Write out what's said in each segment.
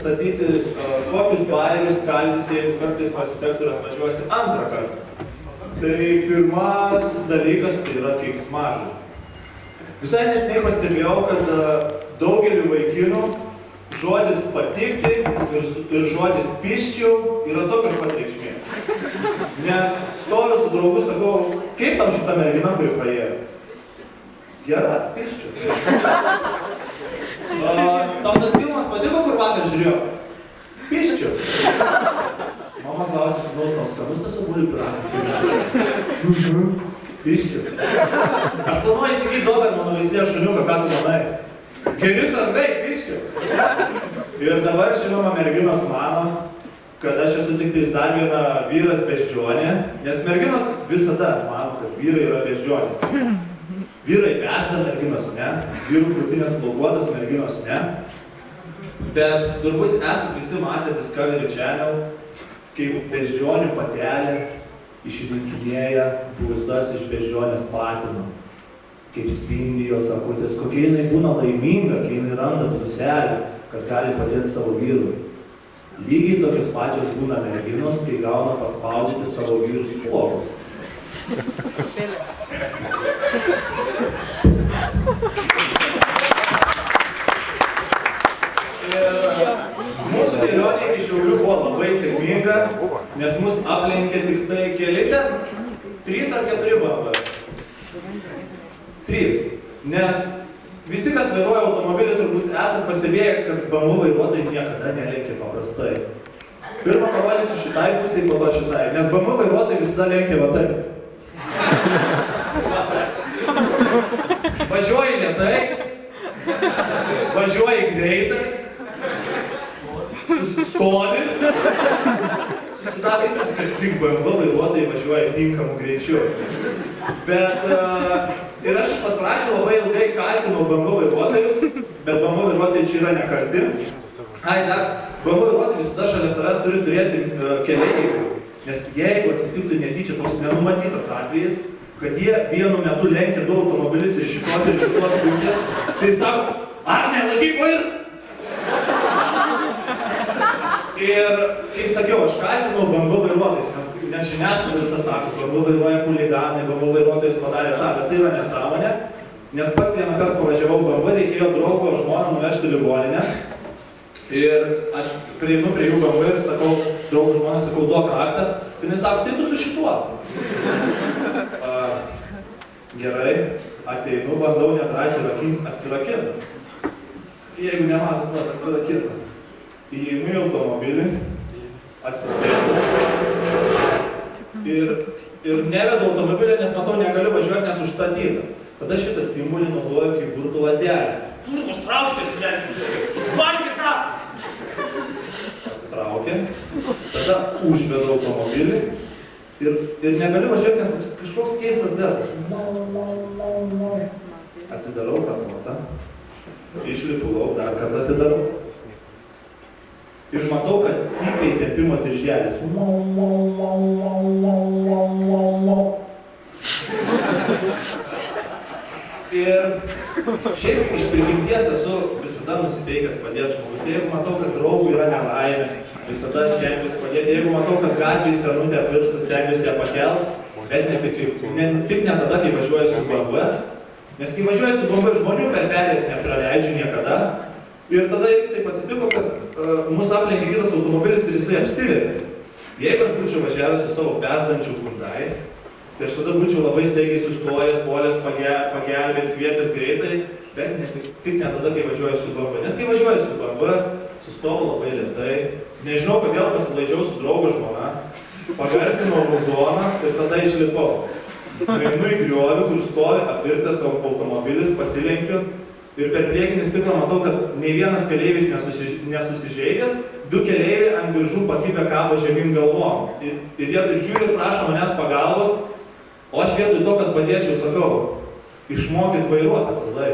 Statyti kokius bairius skaldys, jeigu kartais pasisektų ir atvažiuosi antrą kartą. Tai pirmas dalykas tai yra keiksmažodžiai. Visai neseniai pastebėjau, kad daugeliu vaikinų žodis patikti ir žodis piščiau yra tokios pat reikšmės. Nes stoviu su draugu, sakau, kaip tau šitą merginą, kuri praėjo? Gera, piščiau. Tau tas filmas patiko, kur vakar žiūrėjau? Piščiau. Mama klausė, sūnaus, tau skanus tas obuolių pyragas? Piščiau. Aš planuoju įsigyti Dobermano veislės šuniuką, ką tu manai? Geri sargai, piščiau. Ir dabar, žinoma, merginos mano, kad aš esu tik tais dar viena vyras beždžionė, nes merginos visada mano, kad vyrai yra beždžionės. Vyrai pešda, merginos ne, vyrų krūtinės plaukuotas, merginos ne. Bet turbūt esat visi matę Discovery Channel, kaip beždžionių patelė išrinkinėja buvusias iš beždžionės patiną. Kaip spindi jos akutės, kokia jinai būna laiminga, kai jinai randa pluselę, kad gali padėti savo vyrui. Lygiai tokios pačios būna merginos, kai gauna paspaudyti savo vyrus plokus. Mūsų kelionė iki Šiaulių buvo labai sėkminga, nes mus aplenkė tik tai keli ten, 3 ar 4 BMW. 3. Nes visi, kas vairuoja automobilį, turbūt esat pastebėję, kad BMW vairuotojai niekada nelenkia paprastai. Pirmą parodysiu šitai pusei, po to šitai, nes BMW vairuotojai visada lenkia va taip. Važiuoji lėtai, važiuoji greitai, stovi, susidaro įspūdis, kad tik BMW vairuotojai važiuoja tinkamu greičiu. Bet ir aš iš pat pradžių labai ilgai kaltinau BMW vairuotojus, bet BMW vairuotojai čia yra nekalti. Dar BMW vairuotojai visada šalia savęs turi turėti keleivių, nes jeigu atsitiktų netyčia toks nenumatytas atvejis, kad jie vienu metu lenkia 2 automobilius iš šitos ir šitos pusės, tai sako, Agne, laikyk vairą! Ir, kaip sakiau, aš kaltinau BMW vairuotojus, nes žiniasklaida visą sako, BMW vairuoja chuliganai, BMW vairuotojas padarė tą, bet tai yra nesąmonė, nes pats vieną kartą pavažiavau BMW, reikėjo draugo žmoną nuvežti ligoninę. Ir aš prieinu prie jų BMW ir sakau, draugo žmoną, sakau, duok raktą. Ir jis sako, tai tu su šituo. Gerai, ateinu, bandau nedrąsiai atsirakinti. Jeigu nematot, va, atsirakinti. Įeinu į automobilį, atsisėdu ir nevedu automobilį, nes matau, negaliu važiuoti, nes užstatyta. Tada šitą simbolį naudoju kaip burtų lazdelę. Turkus trauktis, valgyti tą! Pasitraukė, tada užvedu automobilį ir negaliu važiuoti, nes kažkoks keistas garsas. Atidarau kapotą, išlipu lauk, dar kartą atidarau. Ir matau, kad cypiai tempimo dirželis. Ir šiaip iš prigimties esu visada nusiteikęs padėti žmogus. Jeigu matau, kad draugų yra nelaimė, visada stengiuosi padėti. Jeigu matau, kad gatvėje senutė apvirsta, stengiuosi ją pakelt, bet tik ne tada, kai važiuoju su BMW. Nes kai važiuoju su BMW, žmonių per perėjas nepraleidžiu niekada. Ir tada taip atsitiko, kad mūsų aplenkė kitas automobilis ir jisai apsivertė. Jeigu aš būčiau važiavęs su savo pezdančiu Hyundai, tai aš tada būčiau labai staigiai sustojęs, puolęs pagelbėti, kvietęs greitai, bet tik ne tada, kai važiuoju su BMW. Nes kai važiuoju su BMW, sustoju labai lėtai, nežinau, kodėl pasilaidžiau su draugo žmona, pagarsinau zoną ir tada išlipau. Nueinu į griovį, kur stovi apvirtęs automobilis, pasilenkiu. Ir per priekinį stiklą matau, kad nei vienas keleivis nesusižeidęs, 2 keleiviai ant diržų pakibę kabo žemyn galvom. Ir jie taip žiūri ir prašo manęs pagalbos, o aš vietoj to, kad padėčiau, sakau, išmokyt vairuoti asilai.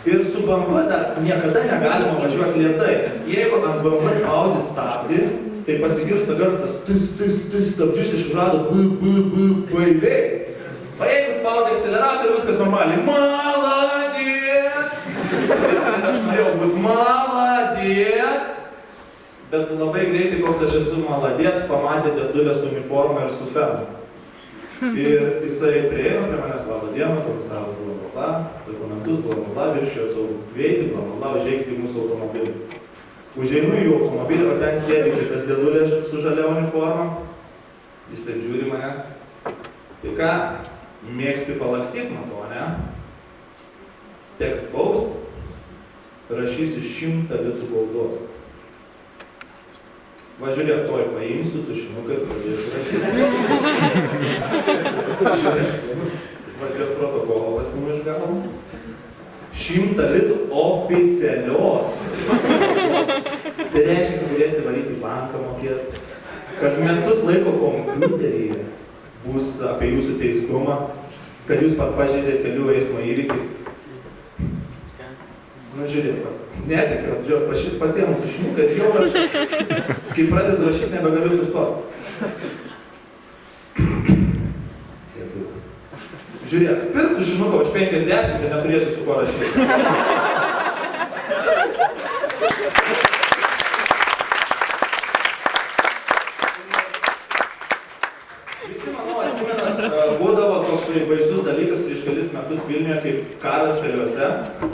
Ir su BMW dar niekada negalima važiuoti lėtai, nes jeigu ant BMW spaudi stabdį, tai pasigirsta garsas, stabdžius išrado bailiai. ir viskas normaliai. Maladėt! Aš norėjau būti maladėt. Bet labai greitai, koks aš esu maladėt, pamatė dėdulės uniformą ir su fenu. Ir jisai prieino prie manęs, labą dieną, komisaras bla, dokumentus bla, viršijo saugų greitį, bla, užeikite į mūsų automobilį. Užeinu į automobilį, o ten sėdi kitas dėdulės su žalia uniforma. Jis taip žiūri mane. Tai ką, mėgsti palakstyt, matau, ne? Teks baust, rašysiu 100 litrų baudos. Va žiūrėk, toj paimsiu tušinuką ir pradėsiu rašyti. Va žiūrėk, protokolą pasimu iš galo. 100 litrų oficialios. Tai reiškia, kad turėsi varyti banką mokėti, kad metus laiko kompiuteryje bus apie jūsų teistumą, kad jūs pat pažeidėt kelių eismo įvykį. Nu, žiūrėk, netikriau, žiūrėk, pasiėmu tušinuką ir jau aš, kai pradedu rašyti, nebegaliu sustoti. Žiūrėk, pirk tušinuką už 50 ir neturėsiu su kuo rašyti. Visi, manau, atsimenat, būdavo toks baisus dalykas prieš kelis metus Vilniuje, kaip karas keliuose.